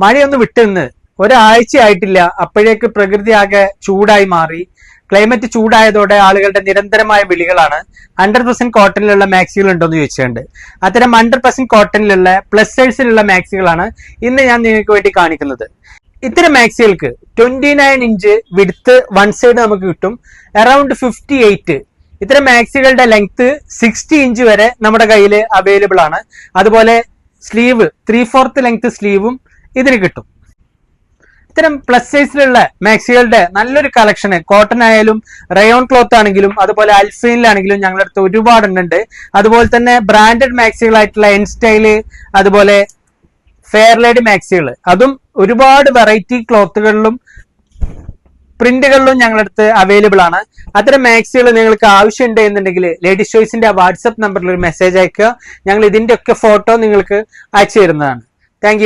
മഴയൊന്ന് വിട്ടുനിന്ന് ഒരാഴ്ചയായിട്ടില്ല, അപ്പോഴേക്ക് പ്രകൃതി ആകെ ചൂടായി മാറി. ക്ലൈമറ്റ് ചൂടായതോടെ ആളുകളുടെ നിരന്തരമായ വിളികളാണ് 100% കോട്ടണിലുള്ള മാക്സികൾ ഉണ്ടോന്ന് ചോദിച്ചിട്ടുണ്ട്. അത്തരം 100% കോട്ടണിലുള്ള പ്ലസ് സൈസിലുള്ള മാക്സികളാണ് ഇന്ന് ഞാൻ നിങ്ങൾക്ക് വേണ്ടി കാണിക്കുന്നത്. ഇത്തരം മാക്സികൾക്ക് 29 ഇഞ്ച് വിഡ്ത്ത് വൺ സൈഡ് നമുക്ക് കിട്ടും, അറൌണ്ട് 58. ഇത്തരം മാക്സികളുടെ ലെങ്ത് 60 ഇഞ്ച് വരെ നമ്മുടെ കയ്യിൽ അവൈലബിൾ ആണ്. അതുപോലെ സ്ലീവ് 3/4 ലെങ്ത് സ്ലീവും ഇതിന് കിട്ടും. ഇത്തരം പ്ലസ് സൈസിലുള്ള മാക്സികളുടെ നല്ലൊരു കളക്ഷന് കോട്ടൺ ആയാലും റയോൺ ക്ലോത്ത് ആണെങ്കിലും അതുപോലെ അൽഫൈനിലാണെങ്കിലും ഞങ്ങളുടെ അടുത്ത് ഒരുപാടുണ്ട്. അതുപോലെ തന്നെ ബ്രാൻഡഡ് മാക്സികളായിട്ടുള്ള എൻ സ്റ്റൈല്, അതുപോലെ ഫെയർലേഡ് മാക്സികൾ, അതും ഒരുപാട് വെറൈറ്റി ക്ലോത്തുകളിലും പ്രിന്റുകളിലും ഞങ്ങളുടെ അടുത്ത് അവൈലബിൾ ആണ്. അത്തരം മാക്സികൾ നിങ്ങൾക്ക് ആവശ്യമുണ്ട് എന്നുണ്ടെങ്കിൽ ലേഡീസ് ചോയ്സിന്റെ വാട്സ്ആപ്പ് നമ്പറിൽ ഒരു മെസ്സേജ് അയക്കുക. ഞങ്ങൾ ഇതിന്റെ ഒക്കെ ഫോട്ടോ നിങ്ങൾക്ക് അയച്ചു തരുന്നതാണ്. താങ്ക്